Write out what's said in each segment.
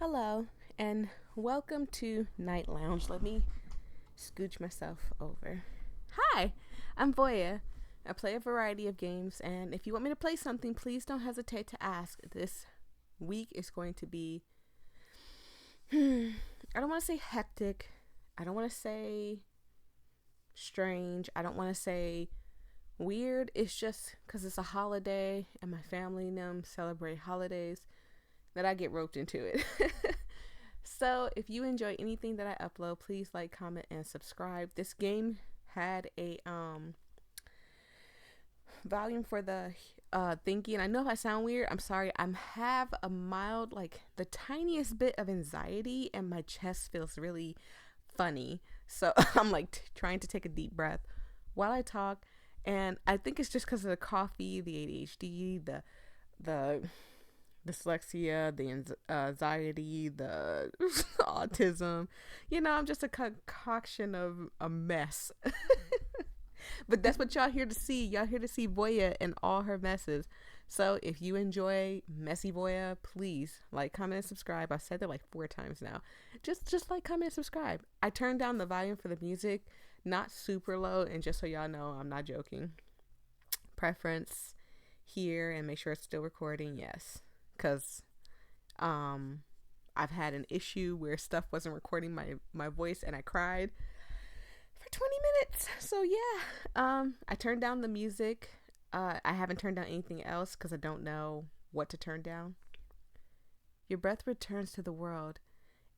Hello, and welcome to Night Lounge. Let me scooch myself over. Hi, I'm Voyia. I play a variety of games, and if you want me to play something, please don't hesitate to ask. This week is going to be, I don't want to say hectic. I don't want to say strange. I don't want to say weird. It's just because it's a holiday, and my family and them celebrate holidays that I get roped into it. So if you enjoy anything that I upload, please like, comment, and subscribe. This game had a volume for the thingy, and I know if I sound weird, I'm sorry. I have a mild, like the tiniest bit of anxiety, and my chest feels really funny. So I'm like trying to take a deep breath while I talk, and I think it's just because of the coffee, the ADHD, the dyslexia, the anxiety, the autism. I'm just a concoction of a mess. But that's what y'all here to see. Y'all here to see Voyia and all her messes. So if you enjoy messy Voyia, please like, comment, and subscribe. I've said that like 4 times now. Just like, comment, and subscribe. I turned down the volume for the music, not super low, and just so y'all know, I'm not joking. Preference here, and make sure it's still recording, yes. Because I've had an issue where stuff wasn't recording my voice, and I cried for 20 minutes. So yeah, I turned down the music. I haven't turned down anything else because I don't know what to turn down. Your breath returns to the world,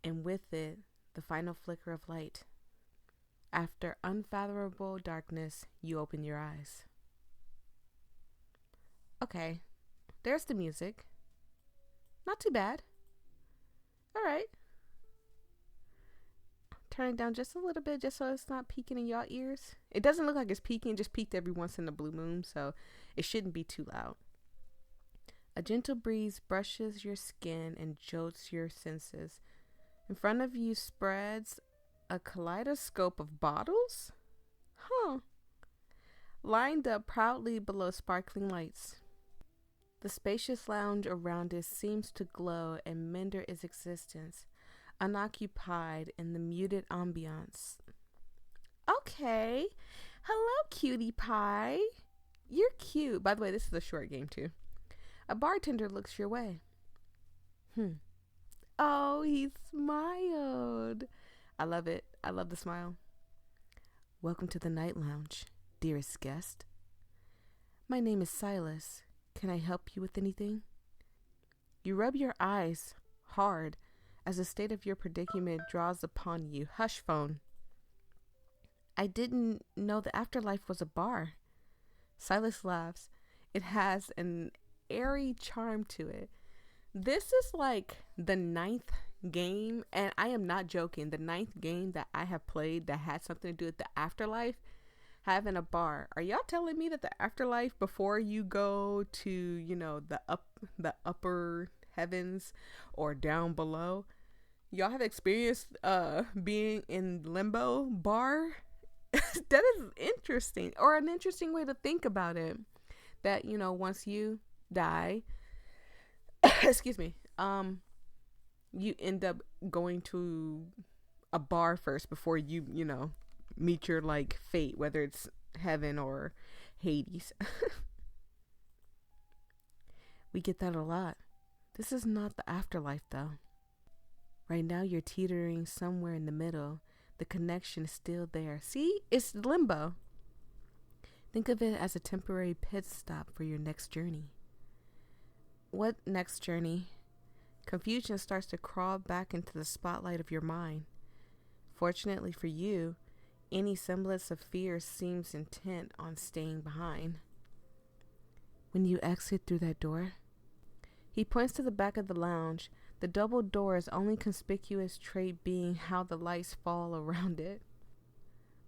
and with it, the final flicker of light. After unfathomable darkness, you open your eyes. Okay, there's the music. Not too bad. All right. Turn it down just a little bit, just so it's not peeking in y'all ears. It doesn't look like it's peeking, just peeked every once in a blue moon, so it shouldn't be too loud. A gentle breeze brushes your skin and jolts your senses. In front of you spreads a kaleidoscope of bottles? Lined up proudly below sparkling lights. The spacious lounge around it seems to glow and mender its existence, unoccupied in the muted ambiance. Okay. Hello, cutie pie. You're cute. By the way, this is a short game, too. A bartender looks your way. Oh, he smiled. I love it. I love the smile. Welcome to the Night Lounge, dearest guest. My name is Silas. Can I help you with anything? You rub your eyes hard as the state of your predicament draws upon you. Hush, phone. I didn't know the Afterlife was a bar. Silas laughs. It has an airy charm to it. This is like the 9th game, and I am not joking, the 9th game that I have played that had something to do with the Afterlife having a bar. Are y'all telling me that the afterlife, before you go to, the upper heavens or down below, y'all have experienced being in limbo bar? That is interesting, or an interesting way to think about it. That, once you die, excuse me, you end up going to a bar first before you meet your fate, whether it's heaven or Hades. We get that a lot. This is not the afterlife, though. Right now you're teetering somewhere in the middle. The connection is still there. See, it's limbo. Think of it as a temporary pit stop for your next journey. What next journey? Confusion starts to crawl back into the spotlight of your mind. Fortunately for you, any semblance of fear seems intent on staying behind. When you exit through that door, he points to the back of the lounge, the double door's only conspicuous trait being how the lights fall around it.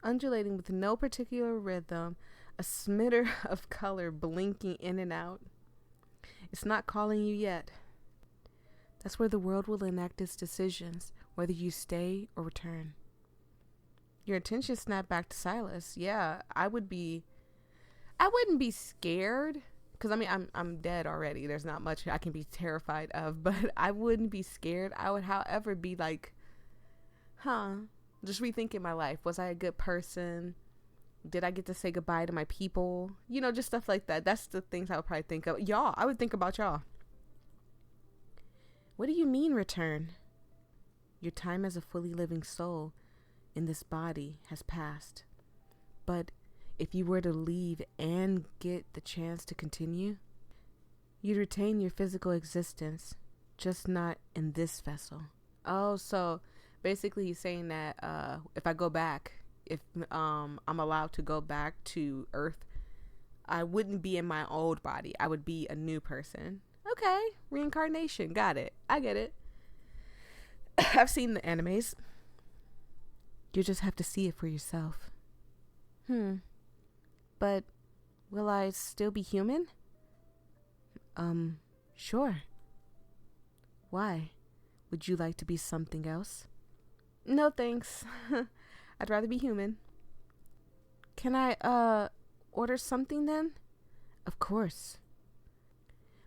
Undulating with no particular rhythm, a smitter of color blinking in and out. It's not calling you yet. That's where the world will enact its decisions, whether you stay or return. Your attention snapped back to Silas. Yeah, I wouldn't be scared Because I mean, I'm dead already. There's not much I can be terrified of, but I wouldn't be scared. I would, however, be like, just rethinking my life. Was I a good person? Did I get to say goodbye to my people? You know, just stuff like that. That's the things I would probably think of. Y'all, I would think about y'all. What do you mean, return? Your time as a fully living soul in this body has passed. But if you were to leave and get the chance to continue, you'd retain your physical existence, just not in this vessel. Oh, so basically he's saying that if I go back, if I'm allowed to go back to Earth, I wouldn't be in my old body. I would be a new person. Okay, reincarnation. Got it. I get it. I've seen the animes. You just have to see it for yourself. But will I still be human? Sure. Why? Would you like to be something else? No, thanks. I'd rather be human. Can I, order something then? Of course.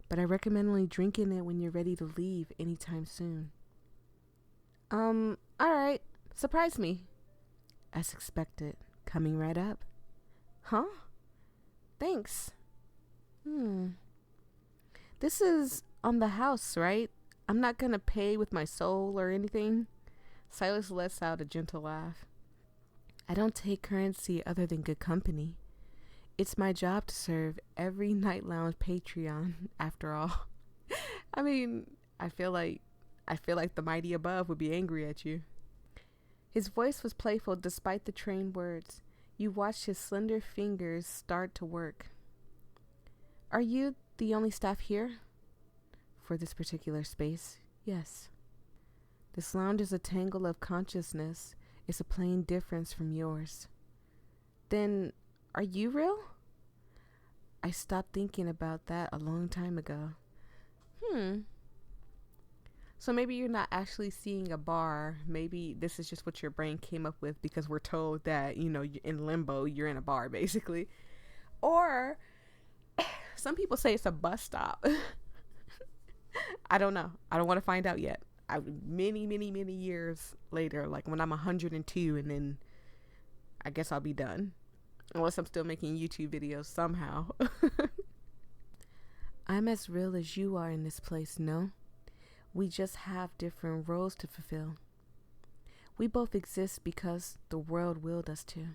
But I recommend only drinking it when you're ready to leave anytime soon. Alright. Surprise me. As expected. Coming right up. Huh? Thanks. This is on the house, right? I'm not gonna pay with my soul or anything. Silas lets out a gentle laugh. I don't take currency other than good company. It's my job to serve every Night Lounge Patreon, after all. I mean, I feel like the mighty above would be angry at you. His voice was playful despite the trained words. You watched his slender fingers start to work. Are you the only staff here? For this particular space, yes. This lounge is a tangle of consciousness. It's a plain difference from yours. Then, are you real? I stopped thinking about that a long time ago. So maybe you're not actually seeing a bar. Maybe this is just what your brain came up with because we're told that, you know, in limbo, you're in a bar, basically. Or some people say it's a bus stop. I don't know. I don't want to find out yet. Many years later, like when I'm 102, and then I guess I'll be done. Unless I'm still making YouTube videos somehow. I'm as real as you are in this place, no? We just have different roles to fulfill. We both exist because the world willed us to.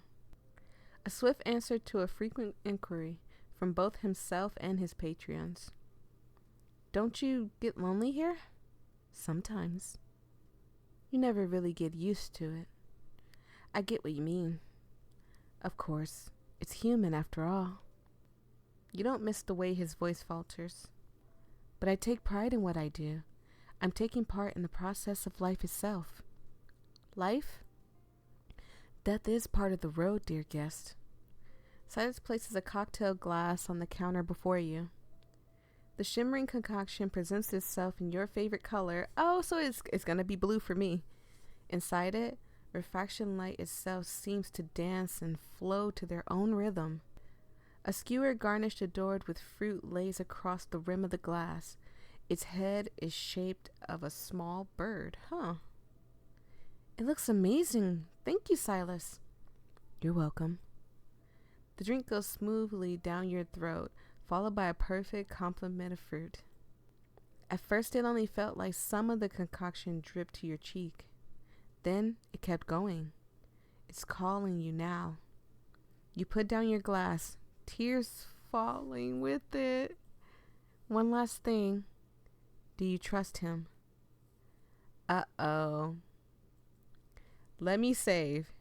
A swift answer to a frequent inquiry from both himself and his Patreons. Don't you get lonely here? Sometimes. You never really get used to it. I get what you mean. Of course, it's human after all. You don't miss the way his voice falters. But I take pride in what I do. I'm taking part in the process of life itself. Life? Death is part of the road, dear guest. Silas places a cocktail glass on the counter before you. The shimmering concoction presents itself in your favorite color. Oh, so it's gonna be blue for me. Inside it, refraction light itself seems to dance and flow to their own rhythm. A skewer garnished adored with fruit lays across the rim of the glass. Its head is shaped of a small bird. It looks amazing. Thank you, Silas. You're welcome. The drink goes smoothly down your throat, followed by a perfect complement of fruit. At first it only felt like some of the concoction dripped to your cheek. Then it kept going. It's calling you now. You put down your glass, tears falling with it. One last thing. Do you trust him? Uh-oh. Let me save.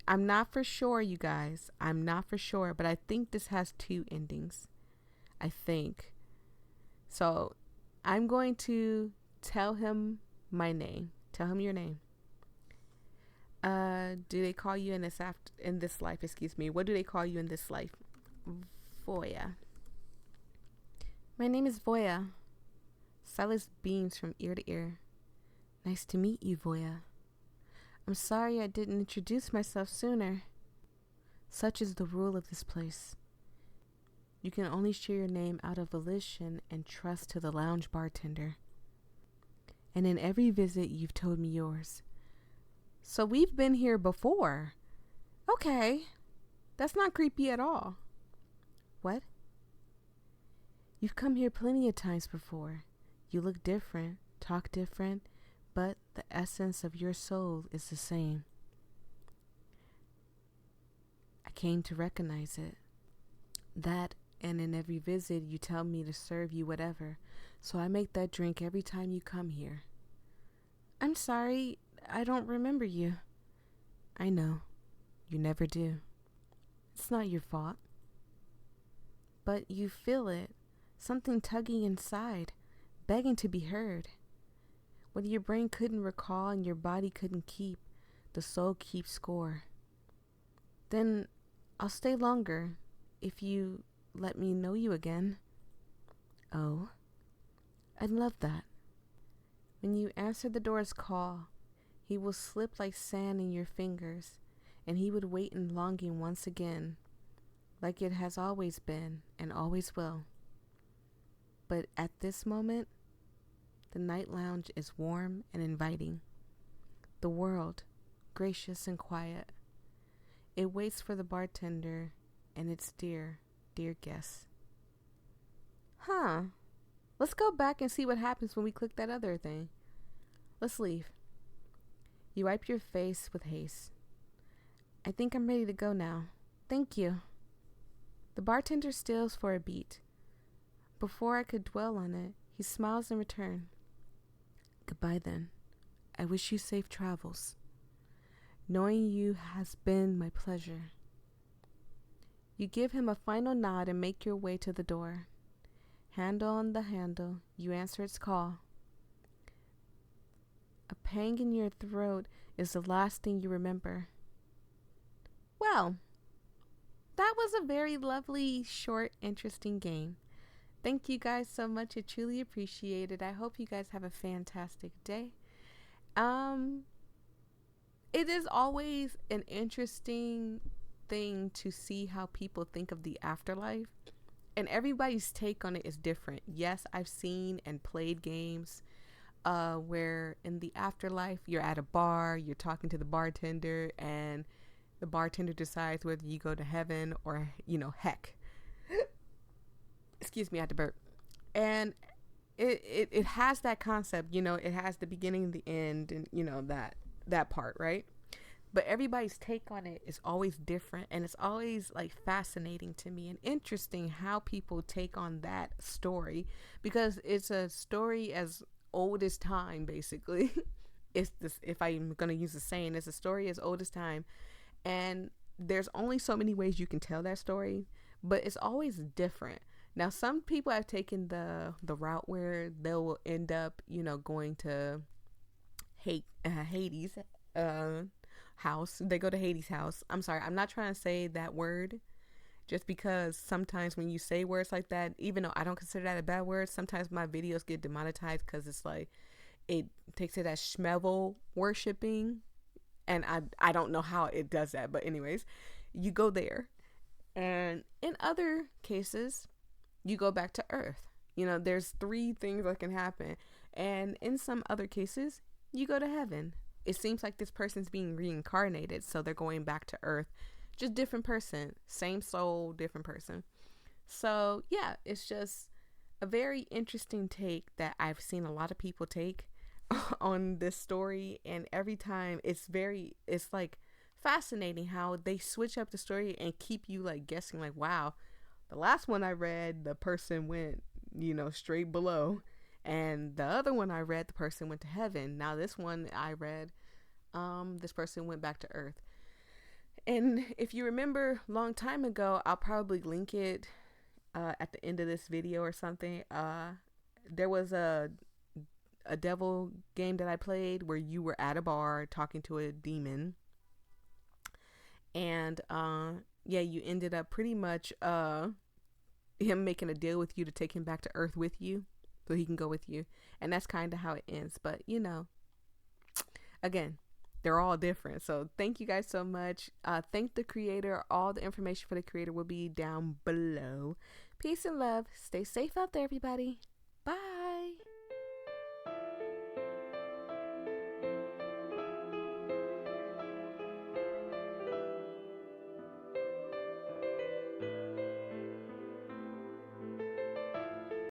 I'm not for sure, you guys. I'm not for sure, but I think this has 2 endings. I think. So, I'm going to tell him my name. Tell him your name. Do they call you in this life, excuse me. What do they call you in this life? Voyia. My name is Voyia. Silas beams from ear to ear. Nice to meet you, Voyia. I'm sorry I didn't introduce myself sooner. Such is the rule of this place. You can only share your name out of volition and trust to the lounge bartender. And in every visit, you've told me yours. So we've been here before. Okay, that's not creepy at all. What? You've come here plenty of times before. You look different, talk different, but the essence of your soul is the same. I came to recognize it. That, and in every visit you tell me to serve you whatever, so I make that drink every time you come here. I'm sorry, I don't remember you. I know, you never do. It's not your fault. But you feel it, something tugging inside, begging to be heard. What your brain couldn't recall and your body couldn't keep, the soul keeps score. Then I'll stay longer if you let me know you again. Oh, I'd love that. When you answer the door's call, he will slip like sand in your fingers, and he would wait in longing once again, like it has always been and always will. But at this moment, the night lounge is warm and inviting. The world, gracious and quiet. It waits for the bartender and its dear, dear guests. Let's go back and see what happens when we click that other thing. Let's leave. You wipe your face with haste. I think I'm ready to go now. Thank you. The bartender stills for a beat. Before I could dwell on it, he smiles in return. Goodbye then. I wish you safe travels. Knowing you has been my pleasure. You give him a final nod and make your way to the door. Hand on the handle, you answer its call. A pang in your throat is the last thing you remember. Well, that was a very lovely, short, interesting game. Thank you guys so much. I truly appreciate it. I hope you guys have a fantastic day. It is always an interesting thing to see how people think of the afterlife. And everybody's take on it is different. Yes, I've seen and played games where in the afterlife, you're at a bar, you're talking to the bartender, and the bartender decides whether you go to heaven or, heck. Excuse me, I had to burp. And it has that concept, it has the beginning, the end, and, that part, right? But everybody's take on it is always different, and it's always like fascinating to me and interesting how people take on that story, because it's a story as old as time, basically. It's this, if I'm going to use the saying, it's a story as old as time, and there's only so many ways you can tell that story, but it's always different. Now, some people have taken the route where they'll end up, going to Hades house. They go to Hades house. I'm sorry, I'm not trying to say that word, just because sometimes when you say words like that, even though I don't consider that a bad word, sometimes my videos get demonetized because it's like it takes it as schmevel worshiping, and I don't know how it does that, but anyways, you go there. And in other cases, you go back to earth. There's 3 things that can happen. And in some other cases, you go to heaven. It seems like this person's being reincarnated, so they're going back to earth. Just different person, same soul, different person. So yeah, it's just a very interesting take that I've seen a lot of people take on this story. And every time it's like fascinating how they switch up the story and keep you like guessing, like, wow, the last one I read, the person went, straight below. And the other one I read, the person went to heaven. Now this one I read, this person went back to earth. And if you remember a long time ago, I'll probably link it at the end of this video or something. There was a devil game that I played where you were at a bar talking to a demon. And you ended up pretty much him making a deal with you to take him back to earth with you so he can go with you. And that's kind of how it ends. But, again, they're all different. So thank you guys so much. Thank the creator. All the information for the creator will be down below. Peace and love. Stay safe out there, everybody. Bye.